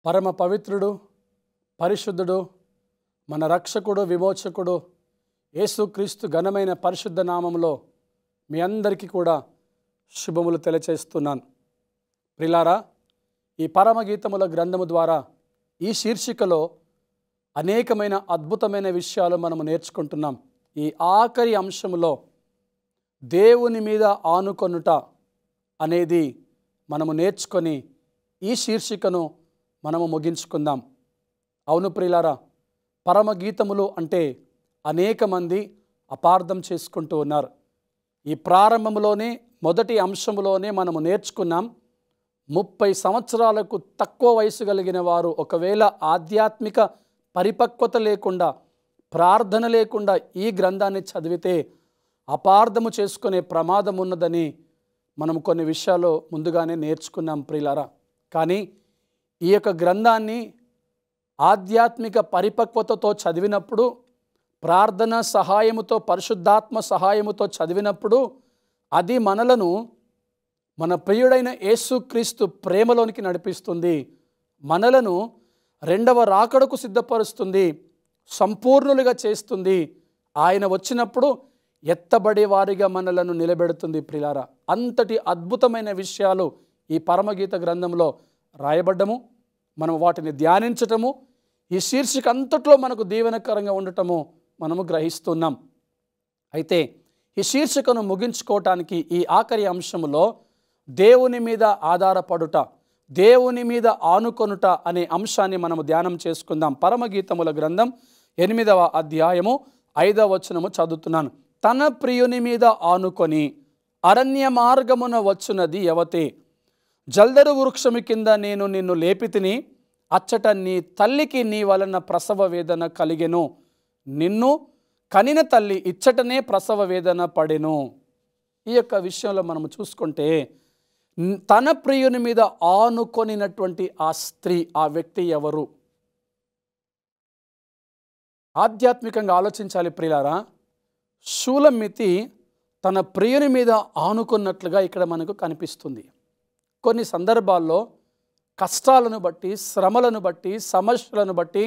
పరమ పవిత్రుడు, పరిశుద్ధుడు, మన రక్షకుడు, విమోచకుడు యేసుక్రీస్తు ఘనమైన పరిశుద్ధ నామములో మీ అందరికీ కూడా శుభములు తెలియచేస్తున్నాను. ప్రిలారా, ఈ పరమగీతముల గ్రంథము ద్వారా ఈ శీర్షికలో అనేకమైన అద్భుతమైన విషయాలు మనము నేర్చుకుంటున్నాం. ఈ ఆఖరి అంశములో దేవుని మీద ఆనుకొనుట అనేది మనము నేర్చుకొని ఈ శీర్షికను మనము ముగించుకుందాం. అవును ప్రియులారా, పరమగీతములు అంటే అనేక మంది అపార్థం చేసుకుంటూ ఉన్నారు. ఈ ప్రారంభంలోనే మొదటి అంశంలోనే మనము నేర్చుకున్నాం, 30 సంవత్సరాలకు తక్కువ వయసు కలిగిన వారు ఒకవేళ ఆధ్యాత్మిక పరిపక్వత లేకుండా, ప్రార్థన లేకుండా ఈ గ్రంథాన్ని చదివితే అపార్థము చేసుకునే ప్రమాదం ఉన్నదని మనం కొన్ని విషయాలు ముందుగానే నేర్చుకున్నాం ప్రియులారా. కానీ ఈ యొక్క గ్రంథాన్ని ఆధ్యాత్మిక పరిపక్వతతో చదివినప్పుడు, ప్రార్థన సహాయముతో, పరిశుద్ధాత్మ సహాయముతో చదివినప్పుడు అది మనలను మన ప్రియుడైన యేసుక్రీస్తు ప్రేమలోనికి నడిపిస్తుంది, మనలను రెండవ రాకడకు సిద్ధపరుస్తుంది, సంపూర్ణులుగా చేస్తుంది. ఆయన వచ్చినప్పుడు ఎత్తబడే వారిగా మనలను నిలబెడుతుంది ప్రియులారా. అంతటి అద్భుతమైన విషయాలు ఈ పరమగీత గ్రంథంలో రాయబడ్డము, మనం వాటిని ధ్యానించటము, ఈ శీర్షిక అంతట్లో మనకు దీవెనకరంగా ఉండటము మనము గ్రహిస్తున్నాం. అయితే ఈ శీర్షికను ముగించుకోవటానికి ఈ ఆఖరి అంశములో దేవుని మీద ఆధారపడుట, దేవుని మీద ఆనుకొనుట అనే అంశాన్ని మనము ధ్యానం చేసుకుందాం. పరమగీతముల గ్రంథం 8వ అధ్యాయము 5వ వచనము చదువుతున్నాను. తన ప్రియుని మీద ఆనుకొని అరణ్య మార్గమున వచ్చునది యవతే, జల్దరు వృక్షము కింద నేను నిన్ను లేపితిని, అచ్చట నీ తల్లికి నీ వలన ప్రసవ వేదన కలిగెను, నిన్ను కనిన తల్లి ఇచ్చటనే ప్రసవ వేదన పడెను. ఈ యొక్క విషయంలో మనము చూసుకుంటే, తన ప్రియుని మీద ఆనుకొనినటువంటి ఆ స్త్రీ, ఆ వ్యక్తి ఎవరు? ఆధ్యాత్మికంగా ఆలోచించాలి ప్రియులారా. షూలమ్మితి తన ప్రియుని మీద ఆనుకున్నట్లుగా ఇక్కడ మనకు కనిపిస్తుంది. కొన్ని సందర్భాల్లో కష్టాలను బట్టి, శ్రమలను బట్టి, సమస్యలను బట్టి,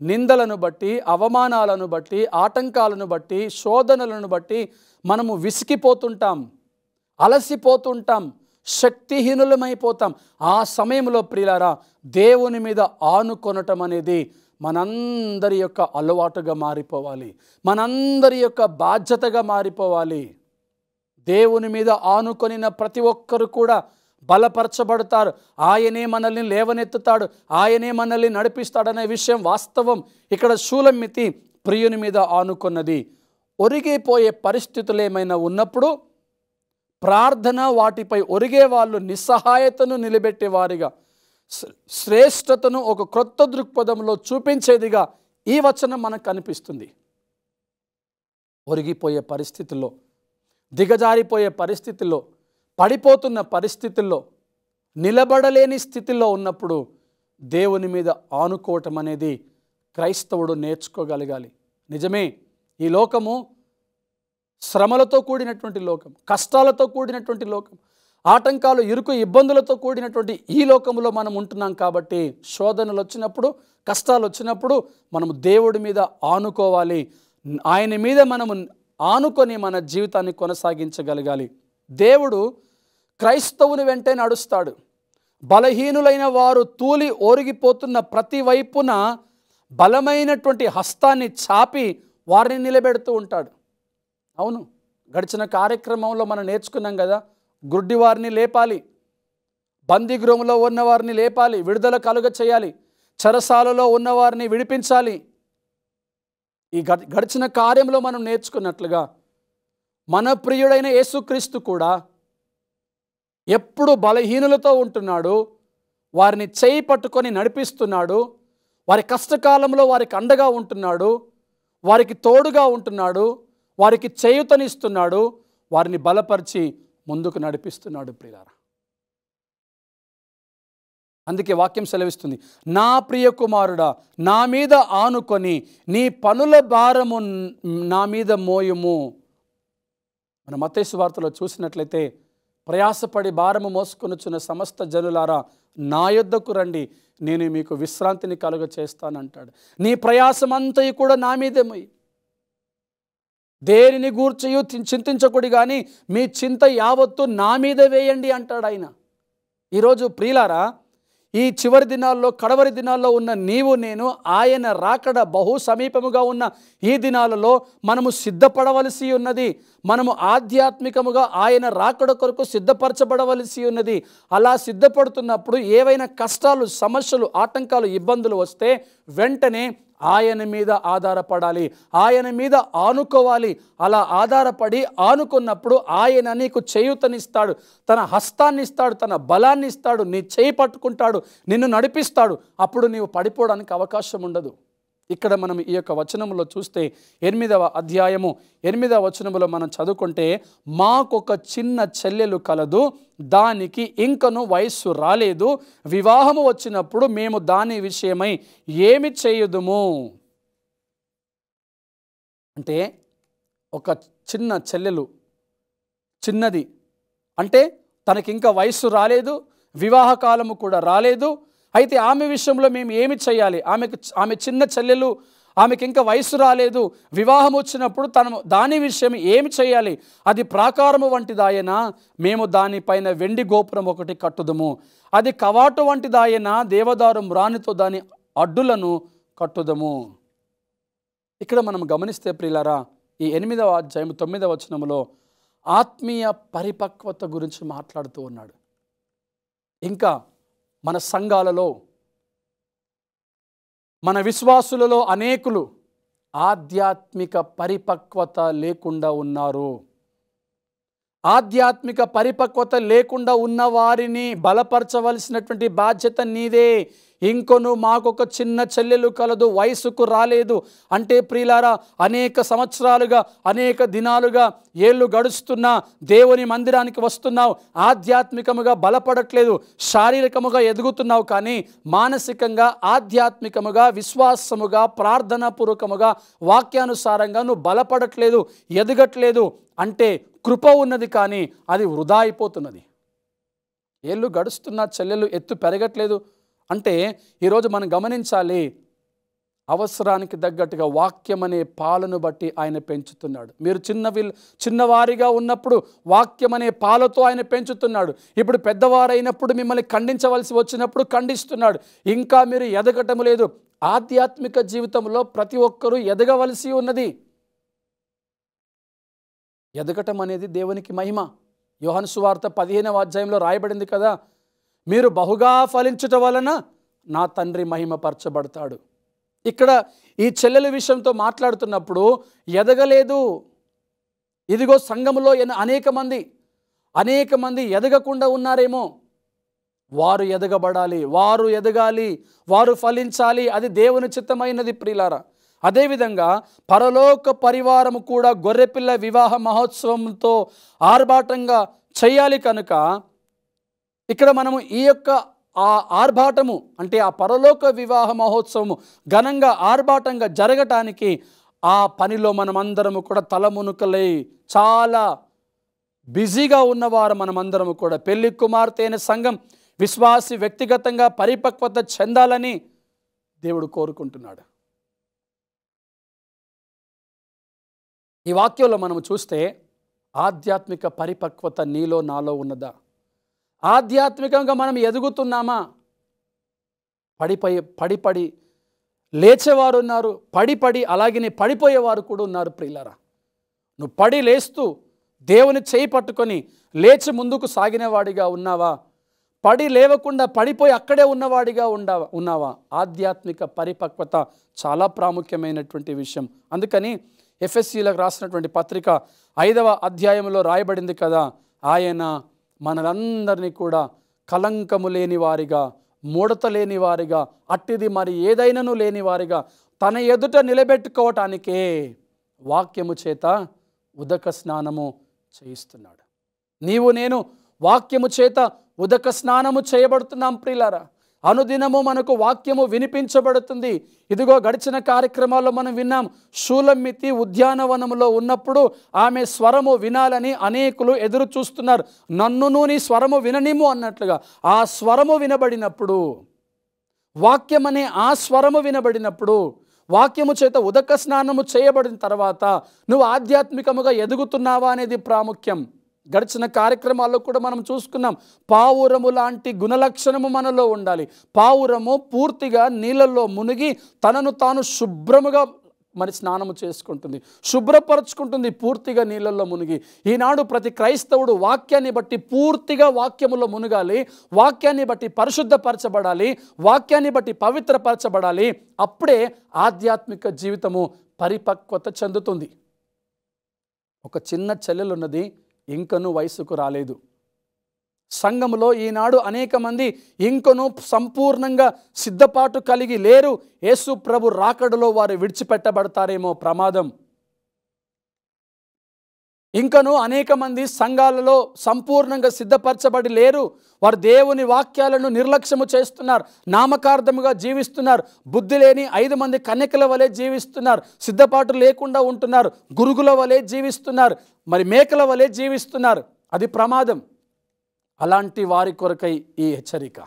నిందలను బట్టి, అవమానాలను బట్టి, ఆటంకాలను బట్టి, శోధనలను బట్టి మనము విసిగిపోతుంటాం, అలసిపోతుంటాం, శక్తిహీనులమైపోతాం. ఆ సమయంలో ప్రియులారా, దేవుని మీద ఆనుకొనటం అనేది మనందరి యొక్క అలవాటుగా మారిపోవాలి, మనందరి యొక్క బాధ్యతగా మారిపోవాలి. దేవుని మీద ఆనుకొనిన ప్రతి ఒక్కరు కూడా బలపరచబడతారు. ఆయనే మనల్ని లేవనెత్తుతాడు, ఆయనే మనల్ని నడిపిస్తాడనే విషయం వాస్తవం. ఇక్కడ షూలమ్మితి ప్రియుని మీద ఆనుకున్నది. ఒరిగిపోయే పరిస్థితులు ఏమైనా ఉన్నప్పుడు ప్రార్థన వాటిపై ఒరిగే వాళ్ళు నిస్సహాయతను నిలబెట్టేవారిగా, శ్రేష్టతను ఒక క్రొత్త దృక్పథంలో చూపించేదిగా ఈ వచనం మనకు కనిపిస్తుంది. ఒరిగిపోయే పరిస్థితుల్లో, దిగజారిపోయే పరిస్థితుల్లో, పడిపోతున్న పరిస్థితుల్లో, నిలబడలేని స్థితిలో ఉన్నప్పుడు దేవుని మీద ఆనుకోవటం అనేది క్రైస్తవుడు నేర్చుకోగలగాలి. నిజమే, ఈ లోకము శ్రమలతో కూడినటువంటి లోకం, కష్టాలతో కూడినటువంటి లోకం, ఆటంకాలు, ఇరుకు, ఇబ్బందులతో కూడినటువంటి ఈ లోకంలో మనం ఉంటున్నాం. కాబట్టి శోధనలు వచ్చినప్పుడు, కష్టాలు వచ్చినప్పుడు మనము దేవుడి మీద ఆనుకోవాలి. ఆయన మీద మనము ఆనుకొని మన జీవితాన్ని కొనసాగించగలగాలి. దేవుడు క్రైస్తవుని వెంటే నడుస్తాడు. బలహీనులైన వారు తూలి ఓరిగిపోతున్న ప్రతి వైపున బలమైనటువంటి హస్తాన్ని చాపి వారిని నిలబెడుతూ ఉంటాడు. అవును, గడిచిన కార్యక్రమంలో మనం నేర్చుకున్నాం కదా, గుడ్డి వారిని లేపాలి, బందీగృహంలో ఉన్నవారిని లేపాలి, విడుదల కలుగ చేయాలి, చెరసాలలో ఉన్నవారిని విడిపించాలి. ఈ గడిచిన కార్యంలో మనం నేర్చుకున్నట్లుగా మన ప్రియుడైన యేసుక్రీస్తు కూడా ఎప్పుడు బలహీనులతో ఉంటున్నాడు, వారిని చేయి పట్టుకొని నడిపిస్తున్నాడు, వారి కష్టకాలంలో వారికి అండగా ఉంటున్నాడు, వారికి తోడుగా ఉంటున్నాడు, వారికి చేయూతనిస్తున్నాడు, వారిని బలపరిచి ముందుకు నడిపిస్తున్నాడు ప్రియులారా. అందుకే వాక్యం సెలవిస్తుంది, నా ప్రియ కుమారుడా, నా మీద ఆనుకొని నీ పనుల భారము నా మీద మోయుము. మన మత్తయి సువార్తలో చూసినట్లయితే ప్రయాసపడి భారము మోసుకొనుచున్న సమస్త జనులారా నా యొద్దకు రండి, నేను మీకు విశ్రాంతిని కలుగ చేస్తానంటాడు. నీ ప్రయాసమంతయు కూడా నా మీదే మోయి, దేనిని గూర్చియు చింతించకూడదు, కానీ మీ చింత యావత్తు నా మీద వేయండి అంటాడు ఆయన. ఈరోజు ప్రియులారా, ఈ చివరి దినాల్లో, కడవరి దినాల్లో ఉన్న నీవు నేను ఆయన రాకడ బహు సమీపముగా ఉన్న ఈ దినాలలో మనము సిద్ధపడవలసి ఉన్నది. మనము ఆధ్యాత్మికముగా ఆయన రాకడ కొరకు సిద్ధపరచబడవలసి ఉన్నది. అలా సిద్ధపడుతున్నప్పుడు ఏవైనా కష్టాలు, సమస్యలు, ఆటంకాలు, ఇబ్బందులు వస్తే వెంటనే ఆయన మీద ఆధారపడాలి, ఆయన మీద ఆనుకోవాలి. అలా ఆధారపడి ఆనుకున్నప్పుడు ఆయన నీకు చేయూతనిస్తాడు, తన హస్తాన్ని ఇస్తాడు, తన బలాన్ని ఇస్తాడు, నీ చేయి పట్టుకుంటాడు, నిన్ను నడిపిస్తాడు. అప్పుడు నీవు పడిపోవడానికి అవకాశం ఉండదు. ఇక్కడ మనం ఈ యొక్క వచనంలో చూస్తే 8వ అధ్యాయము 8వ వచనములో మనం చదువుకుంటే, మాకొక చిన్న చెల్లెలు కలదు, దానికి ఇంకను వయస్సు రాలేదు, వివాహము వచ్చినప్పుడు మేము దాని విషయమై ఏమి చేయుదుము. అంటే ఒక చిన్న చెల్లెలు, చిన్నది అంటే తనకింకా వయస్సు రాలేదు, వివాహ కాలము కూడా రాలేదు. అయితే ఆమె విషయంలో మేము ఏమి చేయాలి? ఆమె చిన్న చెల్లెలు, ఆమెకి ఇంకా వయసు రాలేదు, వివాహం వచ్చినప్పుడు దాని విషయం ఏమి చేయాలి? అది ప్రాకారము వంటిదాయన, మేము దానిపైన వెండి గోపురం ఒకటి కట్టుదము. అది కవాటు వంటిదాయన, దేవదారు మ్రానితో దాని అడ్డులను కట్టుదము. ఇక్కడ మనం గమనిస్తే ప్రియులారా, ఈ 8వ అధ్యాయం 9వ వచనములో ఆత్మీయ పరిపక్వత గురించి మాట్లాడుతూ ఉన్నాడు. ఇంకా మన సంఘాలలో, మన విశ్వాసులలో అనేకులు ఆధ్యాత్మిక పరిపక్వత లేకుండా ఉన్నారు. ఆధ్యాత్మిక పరిపక్వత లేకుండా ఉన్న వారిని బలపరచవలసినటువంటి బాధ్యత నీదే. ఇంకొను మాకొక చిన్న చెల్లెలు కలదు, వయసుకు రాలేదు అంటే ప్రియులారా, అనేక సంవత్సరాలుగా, అనేక దినాలుగా, ఏళ్ళు గడుస్తున్నా దేవుని మందిరానికి వస్తున్నావు, ఆధ్యాత్మికముగా బలపడట్లేదు, శారీరకముగా ఎదుగుతున్నావు, కానీ మానసికంగా, ఆధ్యాత్మికముగా, విశ్వాసముగా, ప్రార్థనాపూర్వకముగా, వాక్యానుసారంగా నువ్వు బలపడట్లేదు, ఎదగట్లేదు అంటే కృప ఉన్నది కానీ అది వృధా అయిపోతున్నది. ఏళ్ళు గడుస్తున్నా చెల్లెలు ఎత్తు పెరగట్లేదు అంటే ఈరోజు మనం గమనించాలి, అవసరానికి తగ్గట్టుగా వాక్యం అనే పాలను బట్టి ఆయన పెంచుతున్నాడు. మీరు చిన్నవారిగా ఉన్నప్పుడు వాక్యం అనే పాలతో ఆయన పెంచుతున్నాడు. ఇప్పుడు పెద్దవారైనప్పుడు మిమ్మల్ని ఖండించవలసి వచ్చినప్పుడు ఖండిస్తున్నాడు. ఇంకా మీరు ఎదగటం లేదు. ఆధ్యాత్మిక జీవితంలో ప్రతి ఒక్కరూ ఎదగవలసి ఉన్నది. ఎదగటం అనేది దేవునికి మహిమ. యోహాను సువార్త 15వ అధ్యాయంలో రాయబడింది కదా, మీరు బహుగా ఫలించుట వలన నా తండ్రి మహిమపరచబడతాడు. ఇక్కడ ఈ చెల్లెల విషయంతో మాట్లాడుతున్నప్పుడు ఎదగలేదు. ఇదిగో సంఘములో అనేక మంది ఎదగకుండా ఉన్నారేమో. వారు ఎదగబడాలి, వారు ఎదగాలి, వారు ఫలించాలి. అది దేవుని చిత్తమైనది ప్రియులారా. అదేవిధంగా పరలోక పరివారము కూడా గొర్రెపిల్ల వివాహ మహోత్సవంతో ఆర్భాటంగా చేయాలి. కనుక ఇక్కడ మనము ఈ యొక్క ఆ ఆర్భాటము అంటే ఆ పరలోక వివాహ మహోత్సవము ఘనంగా, ఆర్భాటంగా జరగటానికి ఆ పనిలో మనమందరము కూడా తలమునుకలై చాలా బిజీగా ఉన్నవారు మనమందరము కూడా పెళ్లి కుమార్తె అయిన సంఘం, విశ్వాసి వ్యక్తిగతంగా పరిపక్వత చెందాలని దేవుడు కోరుకుంటున్నాడు. ఈ వాక్యంలో మనం చూస్తే ఆధ్యాత్మిక పరిపక్వత నీలో నాలో ఉన్నదా? ఆధ్యాత్మికంగా మనం ఎదుగుతున్నామా? పడి లేచేవారు ఉన్నారు, పడి అలాగనే పడిపోయేవారు కూడా ఉన్నారు ప్రియులారా. నువ్వు పడి లేస్తూ దేవుని చేయి పట్టుకొని లేచి ముందుకు సాగినవాడిగా ఉన్నావా? పడి లేవకుండా పడిపోయి అక్కడే ఉన్నవాడిగా ఉన్నావా? ఆధ్యాత్మిక పరిపక్వత చాలా ప్రాముఖ్యమైనటువంటి విషయం. అందుకని ఎఫెసీలకు రాసినటువంటి పత్రిక 5వ అధ్యాయంలో రాయబడింది కదా, ఆయన మనలందరినీ కూడా కలంకము లేని వారిగా, ముడత లేని వారిగా, అట్టిది మరి ఏదైనాను లేని వారిగా తన ఎదుట నిలబెట్టుకోవటానికే వాక్యము చేత ఉదక స్నానము చేయిస్తున్నాడు. నీవు నేను వాక్యము చేత ఉదక స్నానము చేయబడుతున్నాం ప్రియులారా. అనుదినము మనకు వాక్యము వినిపించబడుతుంది. ఇదిగో గడిచిన కార్యక్రమాల్లో మనం విన్నాం, షూలమ్మితి ఉద్యానవనంలో ఉన్నప్పుడు ఆమె స్వరము వినాలని అనేకులు ఎదురు చూస్తున్నారు. నన్నును నీ స్వరము విననిము అన్నట్లుగా ఆ స్వరము వినబడినప్పుడు, వాక్యమనే ఆ స్వరము వినబడినప్పుడు, వాక్యము చేత ఉదక స్నానము చేయబడిన తర్వాత నువ్వు ఆధ్యాత్మికముగా ఎదుగుతున్నావా అనేది ప్రాముఖ్యం. గడిచిన కార్యక్రమాల్లో కూడా మనం చూసుకున్నాం, పావురము లాంటి గుణలక్షణము మనలో ఉండాలి. పావురము పూర్తిగా నీళ్ళల్లో మునిగి తనను తాను శుభ్రముగా మరి స్నానము చేసుకుంటుంది, శుభ్రపరచుకుంటుంది పూర్తిగా నీళ్ళల్లో మునిగి. ఈనాడు ప్రతి క్రైస్తవుడు వాక్యాన్ని బట్టి పూర్తిగా వాక్యములో మునగాలి, వాక్యాన్ని బట్టి పరిశుద్ధపరచబడాలి, వాక్యాన్ని బట్టి పవిత్రపరచబడాలి. అప్పుడే ఆధ్యాత్మిక జీవితము పరిపక్వత చెందుతుంది. ఒక చిన్న చెల్లెలున్నది, ఇంకను వయసుకు రాలేదు. సంఘములో ఈనాడు అనేక మంది ఇంకను సంపూర్ణంగా సిద్ధపాటు కలిగి లేరు. యేసు ప్రభు రాకడలో వారు విడిచిపెట్టబడతారేమో ప్రమాదం. ఇంకను అనేక మంది సంఘాలలో సంపూర్ణంగా సిద్ధపరచబడి లేరు. వారు దేవుని వాక్యాలను నిర్లక్ష్యము చేస్తున్నారు, నామకార్థముగా జీవిస్తున్నారు, బుద్ధి లేని 5 మంది కన్యకల వలె జీవిస్తున్నారు, సిద్ధపాటు లేకుండా ఉంటున్నారు, గురుగుల వలె జీవిస్తున్నారు, మరి మేకల వలె జీవిస్తున్నారు. అది ప్రమాదం. అలాంటి వారి కొరకై ఈ హెచ్చరిక.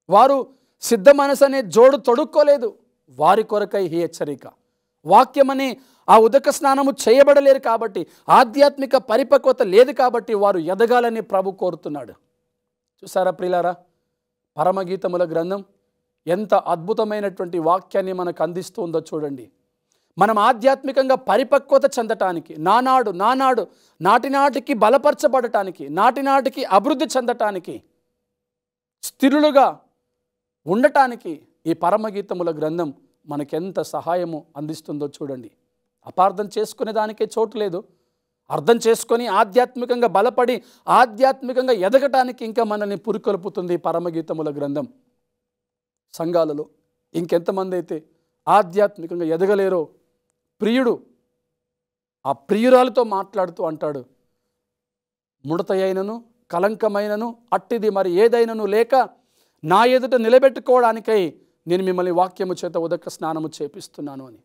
వారు సిద్ధ మనసు అనే జోడు తొడుక్కోలేదు, వారి కొరకై ఈ హెచ్చరిక. వాక్యమని ఆ ఉదక స్నానము చేయబడలేరు కాబట్టి, ఆధ్యాత్మిక పరిపక్వత లేదు కాబట్టి వారు ఎదగాలని ప్రభు కోరుతున్నాడు. చూసారా ప్రియులారా, పరమగీతముల గ్రంథం ఎంత అద్భుతమైనటువంటి వాక్యాన్ని మనకు అందిస్తుందో చూడండి. మనం ఆధ్యాత్మికంగా పరిపక్వత చెందటానికి, నాటినాటికి బలపరచబడటానికి, నాటినాటికి అభివృద్ధి చెందటానికి, స్థిరులుగా ఉండటానికి ఈ పరమగీతముల గ్రంథం మనకెంత సహాయము అందిస్తుందో చూడండి. అపార్థం చేసుకునే దానికే చోటు లేదు. అర్థం చేసుకొని ఆధ్యాత్మికంగా బలపడి ఆధ్యాత్మికంగా ఎదగటానికి ఇంకా మనల్ని పురికొల్పుతుంది పరమగీతముల గ్రంథం. సంఘాలలో ఇంకెంతమంది అయితే ఆధ్యాత్మికంగా ఎదగలేరో, ప్రియుడు ఆ ప్రియురాలతో మాట్లాడుతూ అంటాడు, ముడత అయినను కలంకమైనను అట్టిది మరి ఏదైనను లేక నా ఎదుట నిలబెట్టుకోవడానికై నేను మిమ్మల్ని వాక్యము చేత ఉదక స్నానము చేపిస్తున్నాను అని.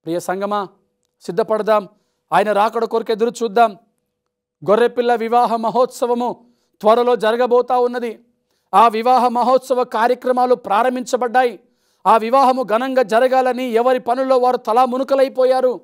ప్రియ సంగమా, సిద్ధపడదాం, ఆయన రాకడ కొరకు ఎదురు చూద్దాం. గొర్రెపిల్ల వివాహ మహోత్సవము త్వరలో జరగబోతా ఉన్నది. ఆ వివాహ మహోత్సవ కార్యక్రమాలు ప్రారంభించబడ్డాయి. ఆ వివాహము ఘనంగా జరగాలని ఎవరి పనుల్లో వారు తలా మునుకలైపోయారు.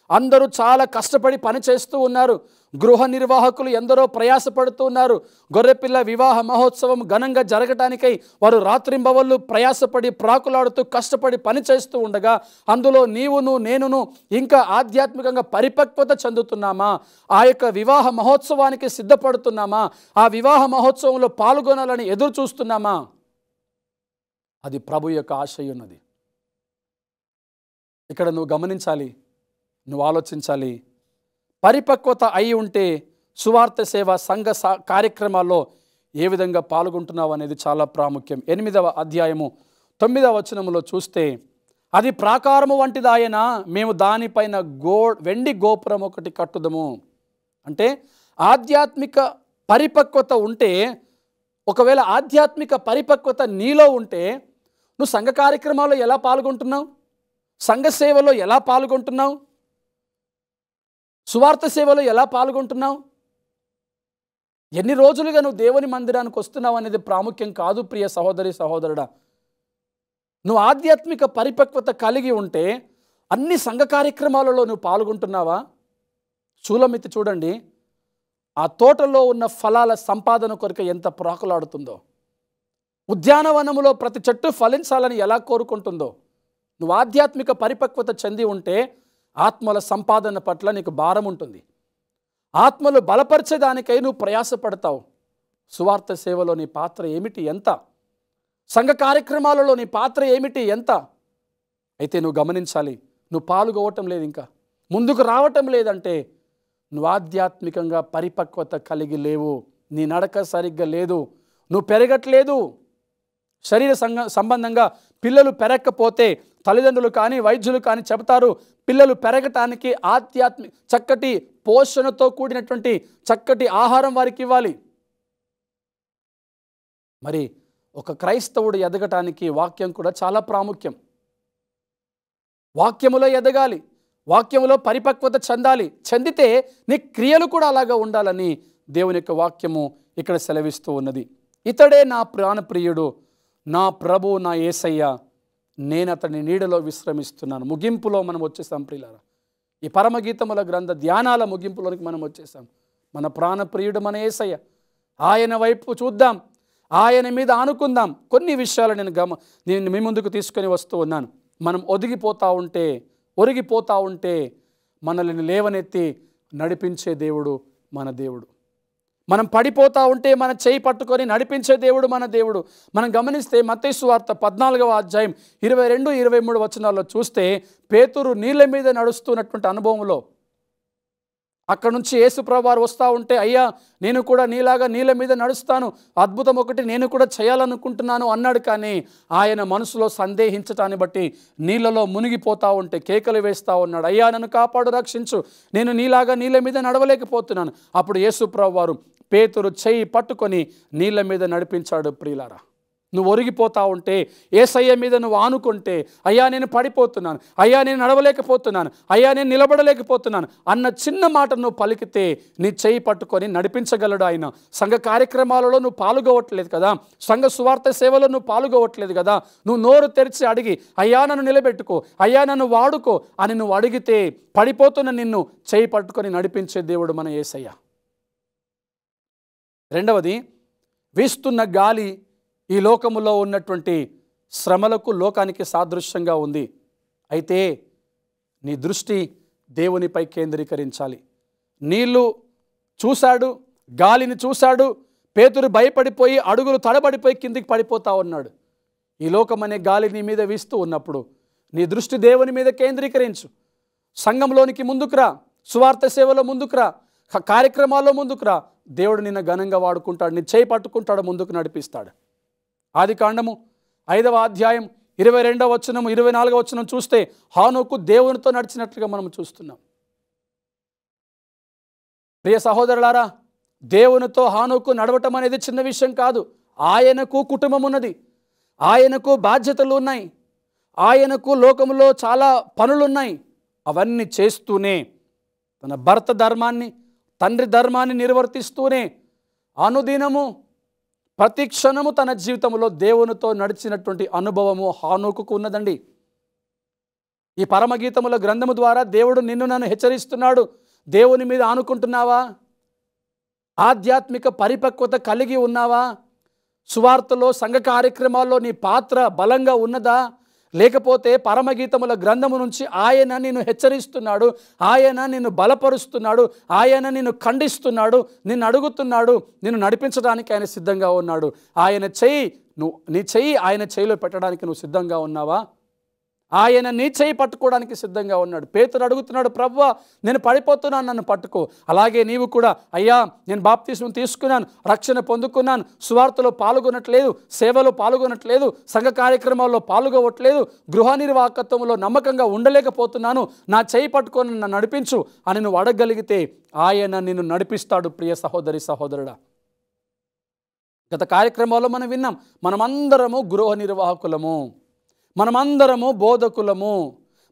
అందరూ చాలా కష్టపడి పనిచేస్తూ ఉన్నారు. గృహ నిర్వాహకులు ఎందరో ప్రయాసపడుతూ ఉన్నారు. గొర్రెపిల్ల వివాహ మహోత్సవం ఘనంగా జరగటానికై వారు రాత్రింబవళ్ళు ప్రయాసపడి ప్రాకులాడుతూ కష్టపడి పనిచేస్తూ ఉండగా, అందులో నీవును నేనును ఇంకా ఆధ్యాత్మికంగా పరిపక్వత చెందుతున్నామా? ఆ యొక్క వివాహ మహోత్సవానికి సిద్ధపడుతున్నామా? ఆ వివాహ మహోత్సవంలో పాల్గొనాలని ఎదురు చూస్తున్నామా? అది ప్రభు యొక్క ఆశయం ఉన్నది. ఇక్కడ నువ్వు గమనించాలి, నువ్వు ఆలోచించాలి. పరిపక్వత అయి ఉంటే సువార్త సేవ సంఘ కార్యక్రమాల్లో ఏ విధంగా పాల్గొంటున్నావు అనేది చాలా ప్రాముఖ్యం. 8వ అధ్యాయము 9వ వచనములో చూస్తే, అది ప్రాకారము వంటిదాయన, మేము దానిపైన వెండి గోపురం ఒకటి కట్టుదము. అంటే ఆధ్యాత్మిక పరిపక్వత ఉంటే, ఒకవేళ ఆధ్యాత్మిక పరిపక్వత నీలో ఉంటే నువ్వు సంఘ కార్యక్రమాల్లో ఎలా పాల్గొంటున్నావు? సంఘ సేవలో ఎలా పాల్గొంటున్నావు? సువార్త సేవలో ఎలా పాల్గొంటున్నావు? ఎన్ని రోజులుగా నువ్వు దేవుని మందిరానికి వస్తున్నావు అనేది ప్రాముఖ్యం కాదు ప్రియ సహోదరి సహోదరుడా. నువ్వు ఆధ్యాత్మిక పరిపక్వత కలిగి ఉంటే అన్ని సంఘ కార్యక్రమాలలో నువ్వు పాల్గొంటున్నావా? షూలమ్మితి చూడండి, ఆ తోటలో ఉన్న ఫలాల సంపాదన కొరకు ఎంత ప్రాకులాడుతుందో, ఉద్యానవనములో ప్రతి చెట్టు ఫలించాలని ఎలా కోరుకుంటుందో. నువ్వు ఆధ్యాత్మిక పరిపక్వత చెంది ఉంటే ఆత్మల సంపాదన పట్ల నీకు భారం ఉంటుంది. ఆత్మలు బలపరిచేదానికై నువ్వు ప్రయాసపడతావు. సువార్త సేవలో నీ పాత్ర ఏమిటి, ఎంత? సంఘ కార్యక్రమాలలో నీ పాత్ర ఏమిటి, ఎంత? అయితే నువ్వు గమనించాలి, నువ్వు పాల్గొవటం లేదు, ఇంకా ముందుకు రావటం లేదంటే నువ్వు ఆధ్యాత్మికంగా పరిపక్వత కలిగి లేవు. నీ నడక సరిగ్గా లేదు, నువ్వు పెరగట్లేదు. శరీర సంబంధంగా పిల్లలు పెరగకపోతే తల్లిదండ్రులు కానీ వైద్యులు కానీ చెబుతారు, పిల్లలు పెరగటానికి చక్కటి పోషణతో కూడినటువంటి చక్కటి ఆహారం వారికి ఇవ్వాలి. మరి ఒక క్రైస్తవుడు ఎదగటానికి వాక్యం కూడా చాలా ప్రాముఖ్యం. వాక్యములో ఎదగాలి, వాక్యములో పరిపక్వత చెందితే నీ క్రియలు కూడా అలాగా ఉండాలని దేవుని యొక్క వాక్యము ఇక్కడ సెలవిస్తూ ఉన్నది. ఇతడే నా ప్రాణప్రియుడు, నా ప్రభు, నా యేసయ్య, నేను అతని నీడలో విశ్రమిస్తున్నాను. ముగింపులో మనం వచ్చేసాం ప్రియులారా. ఈ పరమగీతముల గ్రంథ ధ్యానాల ముగింపులోనికి మనం వచ్చేసాం. మన ప్రాణప్రియుడు మన యేసయ్య. ఆయన వైపు చూద్దాం, ఆయన మీద ఆనుకుందాం. కొన్ని విషయాలు నేను మీ ముందుకు తీసుకొని వస్తూ ఉన్నాను. మనం ఒరిగిపోతూ ఉంటే మనల్ని లేవనెత్తి నడిపించే దేవుడు మన దేవుడు. మనం పడిపోతూ ఉంటే మన చేయి పట్టుకొని నడిపించే దేవుడు మన దేవుడు. మనం గమనిస్తే మత్తయి సువార్త 14వ అధ్యాయం 22-23 వచనాల్లో చూస్తే పేతురు నీళ్ళ మీద నడుస్తున్నటువంటి అనుభవంలో అక్కడ నుంచి యేసు ప్రభువారు వస్తూ ఉంటే, అయ్యా నేను కూడా నీలాగా నీళ్ళ మీద నడుస్తాను, అద్భుతం ఒకటి నేను కూడా చేయాలనుకుంటున్నాను అన్నాడు. కానీ ఆయన మనసులో సందేహించటాన్ని బట్టి నీళ్ళలో మునిగిపోతూ ఉంటే కేకలు వేస్తూ ఉన్నాడు, అయ్యా నన్ను కాపాడు, రక్షించు, నేను నీలాగా నీళ్ళ మీద నడవలేకపోతున్నాను. అప్పుడు యేసు ప్రభువారు పేతురు చెయ్యి పట్టుకొని నీళ్ళ మీద నడిపించాడు. ప్రియులారా, నువ్వు ఒరిగిపోతూ ఉంటే యేసయ్య మీద నువ్వు ఆనుకుంటే, అయ్యా నేను పడిపోతున్నాను, అయ్యా నేను నడవలేకపోతున్నాను, అయ్యా నేను నిలబడలేకపోతున్నాను అన్న చిన్న మాట నువ్వు పలికితే నీ చెయ్యి పట్టుకొని నడిపించగలడు ఆయన. సంఘ కార్యక్రమాలలో నువ్వు పాల్గొవట్లేదు కదా, సంఘ సువార్త సేవలో నువ్వు పాల్గొవట్లేదు కదా, నువ్వు నోరు తెరిచి అడిగి అయ్యా నన్ను నిలబెట్టుకో, అయ్యా నన్ను వాడుకో అని నువ్వు అడిగితే పడిపోతున్న నిన్ను చెయ్యి పట్టుకొని నడిపించే దేవుడు మన యేసయ్య. రెండవది, వీస్తున్న గాలి ఈ లోకములో ఉన్నటువంటి శ్రమలకు, లోకానికి సాదృశ్యంగా ఉంది. అయితే నీ దృష్టి దేవునిపై కేంద్రీకరించాలి. నీళ్లు చూశాడు, గాలిని చూశాడు, పేతురు భయపడిపోయి అడుగులు తడబడిపోయి కిందికి పడిపోతా ఉన్నాడు. ఈ లోకమనే గాలి నీ మీద వీస్తూ ఉన్నప్పుడు నీ దృష్టి దేవుని మీద కేంద్రీకరించు. సంఘంలోనికి ముందుకురా, సువార్త సేవలో ముందుకురా, కార్యక్రమాల్లో ముందుకురా. దేవుడు నిన్ను ఘనంగా వాడుకుంటాడు, నీ చేయి పట్టుకుంటాడు, ముందుకు నడిపిస్తాడు. ఆదికాండము 5వ అధ్యాయం 22వ వచనం 24వ వచనం చూస్తే హానోకు దేవునితో నడిచినట్లుగా మనం చూస్తున్నాం. ప్రియ సహోదరులారా, దేవునితో హానోకు నడవటం అనేది చిన్న విషయం కాదు. ఆయనకు కుటుంబం ఉన్నది, ఆయనకు బాధ్యతలు ఉన్నాయి, ఆయనకు లోకంలో చాలా పనులున్నాయి. అవన్నీ చేస్తూనే తన భర్త ధర్మాన్ని, తండ్రి ధర్మాన్ని నిర్వర్తిస్తూనే అనుదినము ప్రతి క్షణము తన జీవితంలో దేవునితో నడిచినటువంటి అనుభవము హానోకుకు ఉన్నదండి. ఈ పరమగీతముల గ్రంథము ద్వారా దేవుడు నిన్ను నన్ను హెచ్చరిస్తున్నాడు. దేవుని మీద ఆనుకుంటున్నావా? ఆధ్యాత్మిక పరిపక్వత కలిగి ఉన్నావా? సువార్తలో, సంఘ కార్యక్రమాల్లో నీ పాత్ర బలంగా ఉన్నదా? లేకపోతే పరమగీతముల గ్రంథము నుంచి ఆయన నిన్ను హెచ్చరిస్తున్నాడు, ఆయన నిన్ను బలపరుస్తున్నాడు, ఆయన నిన్ను ఖండిస్తున్నాడు, నిన్ను అడుగుతున్నాడు, నిన్ను నడిపించడానికి ఆయన సిద్ధంగా ఉన్నాడు. నీ చెయ్యి ఆయన చెయ్యిలో పెట్టడానికి నువ్వు సిద్ధంగా ఉన్నావా? ఆయన నీ చెయ్యి పట్టుకోవడానికి సిద్ధంగా ఉన్నాడు. పేతురు అడుగుతున్నాడు, ప్రభువా నేను పడిపోతున్నాను, నన్ను పట్టుకో. అలాగే నీవు కూడా, అయ్యా నేను బాప్తిస్మం తీసుకున్నాను, రక్షణ పొందుకున్నాను, సువార్తలో పాల్గొనట్లేదు, సేవలో పాల్గొనట్లేదు, సంఘ కార్యక్రమాల్లో పాల్గొవట్లేదు, గృహ నిర్వాహకత్వంలో నమ్మకంగా ఉండలేకపోతున్నాను, నా చెయ్యి పట్టుకొని నన్ను నడిపించు అని నువ్వు అడగగలిగితే ఆయన నిన్ను నడిపిస్తాడు. ప్రియ సహోదరి సహోదరుడా, గత కార్యక్రమాల్లో మనం విన్నాం, మనమందరము గృహ నిర్వాహకులము, మనమందరము బోధకులము,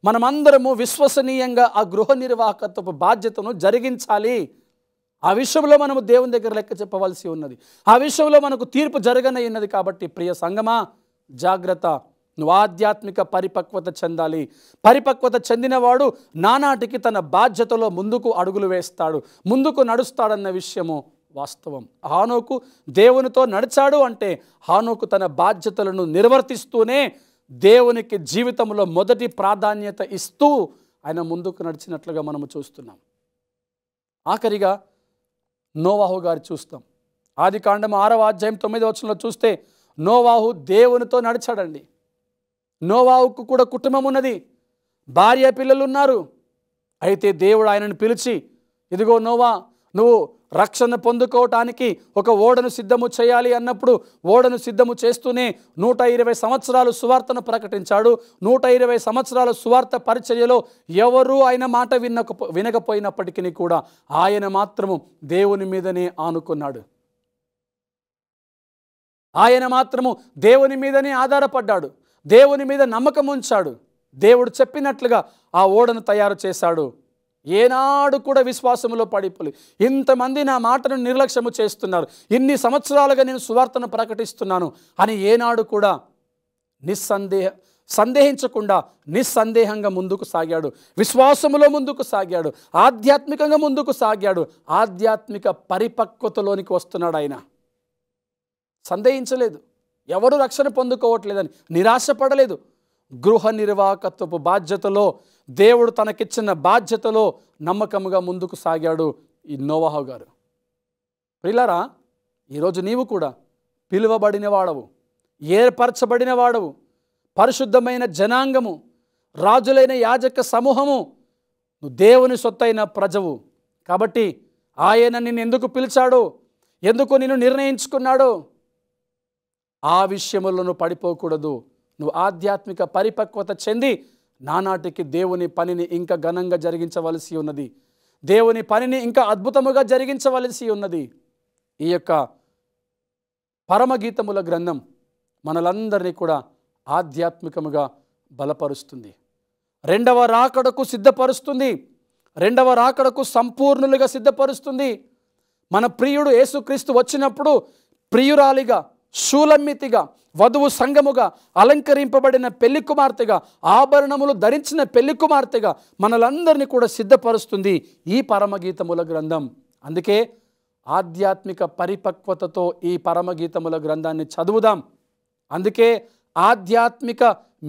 మనమందరము విశ్వసనీయంగా ఆ గృహ నిర్వాహకత్వపు బాధ్యతను జరిగించాలి. ఆ విషయంలో మనము దేవుని దగ్గర లెక్క చెప్పవలసి ఉన్నది. ఆ విషయంలో మనకు తీర్పు జరగనయ్యున్నది. కాబట్టి ప్రియ సంగమా, జాగ్రత్త. నువ్వు ఆధ్యాత్మిక పరిపక్వత చెందాలి. పరిపక్వత చెందినవాడు నానాటికి తన బాధ్యతలో ముందుకు అడుగులు వేస్తాడు, ముందుకు నడుస్తాడన్న విషయము వాస్తవం. హానోకు దేవునితో నడిచాడు అంటే హానోకు తన బాధ్యతలను నిర్వర్తిస్తూనే దేవునికి జీవితంలో మొదటి ప్రాధాన్యత ఇస్తూ ఆయన ముందుకు నడిచినట్లుగా మనము చూస్తున్నాం. ఆఖరిగా నోవాహు గారు చూస్తాం. ఆదికాండము 6వ అధ్యాయం 9వ వచనంలో చూస్తే నోవాహు దేవునితో నడిచాడండి. నోవాహుకు కూడా కుటుంబం ఉన్నది, భార్య పిల్లలు ఉన్నారు. అయితే దేవుడు ఆయనను పిలిచి, ఇదిగో నోవా, నువ్వు రక్షణ పొందుకోవటానికి ఒక ఓడను సిద్ధము చేయాలి అన్నప్పుడు ఓడను సిద్ధము చేస్తూనే 120 సంవత్సరాలు సువార్తను ప్రకటించాడు. 120 సంవత్సరాల సువార్త పరిచర్యలో ఎవరూ ఆయన మాట వినకపోయినప్పటికీ కూడా ఆయన మాత్రము దేవుని మీదనే ఆనుకున్నాడు. ఆయన మాత్రము దేవుని మీదనే ఆధారపడ్డాడు, దేవుని మీద నమ్మకం ఉంచాడు. దేవుడు చెప్పినట్లుగా ఆ ఓడను తయారు చేశాడు. ఏనాడు కూడా విశ్వాసములో పడిపోలేదు. ఇంతమంది నా మాటను నిర్లక్ష్యము చేస్తున్నారు, ఇన్ని సంవత్సరాలుగా నేను సువార్తను ప్రకటిస్తున్నాను అని ఏనాడు కూడా సందేహించకుండా నిస్సందేహంగా ముందుకు సాగాడు. విశ్వాసములో ముందుకు సాగాడు, ఆధ్యాత్మికంగా ముందుకు సాగాడు. ఆధ్యాత్మిక పరిపక్వతలోనికి వస్తున్నాడు. ఆయన సందేహించలేదు, ఎవరు రక్షణ పొందుకోవట్లేదని నిరాశపడలేదు. గృహ నిర్వాహకత్వపు బాధ్యతలో, దేవుడు తనకిచ్చిన బాధ్యతలో నమ్మకముగా ముందుకు సాగాడు ఈ నోవహు గారు. ప్రియులారా, ఈరోజు నీవు కూడా పిలువబడిన వాడవు, ఏర్పరచబడిన వాడవు, పరిశుద్ధమైన జనాంగము, రాజులైన యాజక సమూహము, నువ్వు దేవుని సొత్తైన ప్రజవు. కాబట్టి ఆయన నిన్ను ఎందుకు పిలిచాడో, ఎందుకు నిన్ను నిర్ణయించుకున్నాడో ఆ విషయములో నువ్వు పడిపోకూడదు. నువ్వు ఆధ్యాత్మిక పరిపక్వత చెంది నానాటికి దేవుని పనిని ఇంకా ఘనంగా జరిగించవలసి ఉన్నది, దేవుని పనిని ఇంకా అద్భుతముగా జరిగించవలసి ఉన్నది. ఈ యొక్క పరమగీతముల గ్రంథం మనలందరినీ కూడా ఆధ్యాత్మికముగా బలపరుస్తుంది, రెండవ రాకడకు సిద్ధపరుస్తుంది, రెండవ రాకడకు సంపూర్ణులుగా సిద్ధపరుస్తుంది. మన ప్రియుడు యేసుక్రీస్తు వచ్చినప్పుడు ప్రియురాలిగా, శూలమ్మితిగా, వధువు సంఘముగా, అలంకరింపబడిన పెళ్లి కుమార్తెగా, ఆభరణములు ధరించిన పెళ్లి కుమార్తెగా మనలందరినీ కూడా సిద్ధపరుస్తుంది ఈ పరమగీతముల గ్రంథం. అందుకే ఆధ్యాత్మిక పరిపక్వతతో ఈ పరమగీతముల గ్రంథాన్ని చదువుదాం. అందుకే ఆధ్యాత్మిక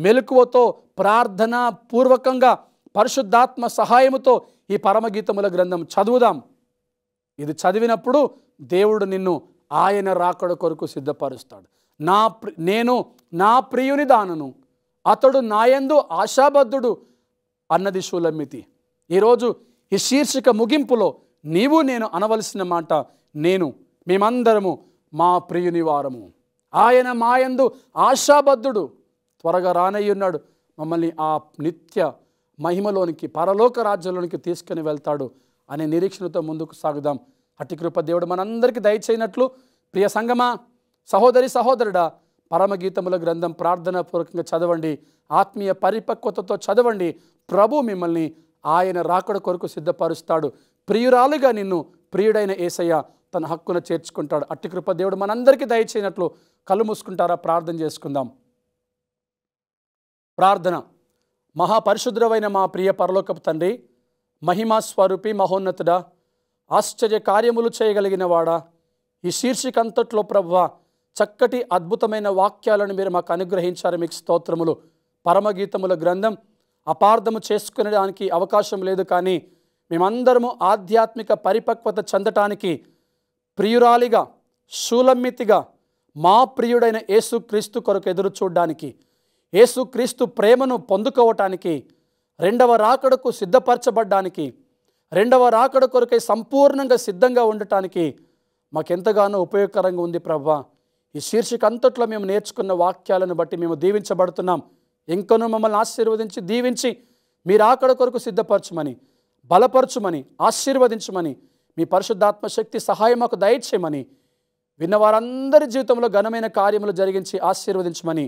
మెలకువతో, ప్రార్థనా పూర్వకంగా, పరిశుద్ధాత్మ సహాయముతో ఈ పరమగీతముల గ్రంథం చదువుదాం. ఇది చదివినప్పుడు దేవుడు నిన్ను ఆయన రాకడ కొరకు సిద్ధపరుస్తాడు. నేను నా ప్రియుని దానను, అతడు నాయందు ఆశాబద్ధుడు అన్నది షూలమ్మితి. ఈరోజు ఈ శీర్షిక ముగింపులో నీవు నేను అనవలసిన మాట, మేమందరము మా ప్రియుని వారము, ఆయన మాయందు ఆశాబద్ధుడు, త్వరగా రానయ్యున్నాడు, మమ్మల్ని ఆ నిత్య మహిమలోనికి, పరలోక రాజ్యంలోనికి తీసుకుని వెళ్తాడు అనే నిరీక్షణతో ముందుకు సాగుదాం. అట్టి కృప దేవుడు మనందరికీ దయచేయనట్లు, ప్రియ సంగమా, సహోదరి సహోదరుడా, పరమగీతముల గ్రంథం ప్రార్థనాపూర్వకంగా చదవండి, ఆత్మీయ పరిపక్వతతో చదవండి. ప్రభు మిమ్మల్ని ఆయన రాకడ కొరకు సిద్ధపరుస్తాడు. ప్రియురాలుగా నిన్ను ప్రియుడైన యేసయ్య తన హక్కున చేర్చుకుంటాడు. అట్టి కృప దేవుడు మనందరికీ దయచేయనట్లు కళ్ళు మూసుకుంటారా? ప్రార్థన చేసుకుందాం. ప్రార్థన. మహాపరిశుద్ధుడవైన మా ప్రియ పరలోకపు తండ్రి, మహిమా స్వరూపి, మహోన్నతుడా, ఆశ్చర్య కార్యములు చేయగలిగిన వాడా, ఈ శీర్షిక అంతట్లో ప్రభువా చక్కటి అద్భుతమైన వాక్యాలను మీరు మాకు అనుగ్రహించారు. మీకు స్తోత్రములు. పరమగీతముల గ్రంథం అపార్థము చేసుకునేదానికి అవకాశం లేదు, కానీ మేమందరము ఆధ్యాత్మిక పరిపక్వత చెందటానికి, ప్రియురాలిగా, శూలమ్మితిగా, మా ప్రియుడైన యేసుక్రీస్తు కొరకు ఎదురు చూడడానికి, యేసుక్రీస్తు ప్రేమను పొందుకోవటానికి, రెండవ రాకడకు సిద్ధపరచబడ్డానికి, రెండవ రాకడ కొరకై సంపూర్ణంగా సిద్ధంగా ఉండటానికి మాకెంతగానో ఉపయోగకరంగా ఉంది ప్రభువా. ఈ శీర్షిక అంతట్లో మేము నేర్చుకున్న వాక్యాలను బట్టి మేము దీవించబడుతున్నాం. ఇంకనూ మమ్మల్ని ఆశీర్వదించి దీవించి మీ రాకడ కొరకు సిద్ధపరచమని, బలపరచుమని, ఆశీర్వదించమని, మీ పరిశుద్ధాత్మ శక్తి సహాయం మాకు దయచేయమని, విన్నవారందరి జీవితంలో ఘనమైన కార్యములు జరిగించి ఆశీర్వదించమని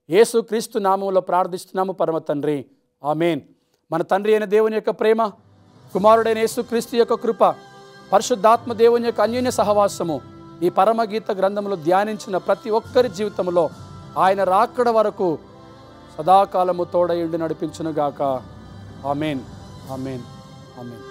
యేసుక్రీస్తు నామములో ప్రార్థిస్తున్నాము పరమ తండ్రి. ఆమేన్. మన తండ్రి అయిన దేవుని యొక్క ప్రేమ, కుమారుడైన యేసుక్రీస్తు యొక్క కృప, పరిశుద్ధాత్మ దేవుని యొక్క అన్యోన్య సహవాసము ఈ పరమగీత గ్రంథంలో ధ్యానించిన ప్రతి ఒక్కరి జీవితంలో ఆయన రాకడ వరకు సదాకాలము తోడయుండి నడిపించునుగాక. ఆమేన్, ఆమేన్, ఆమేన్.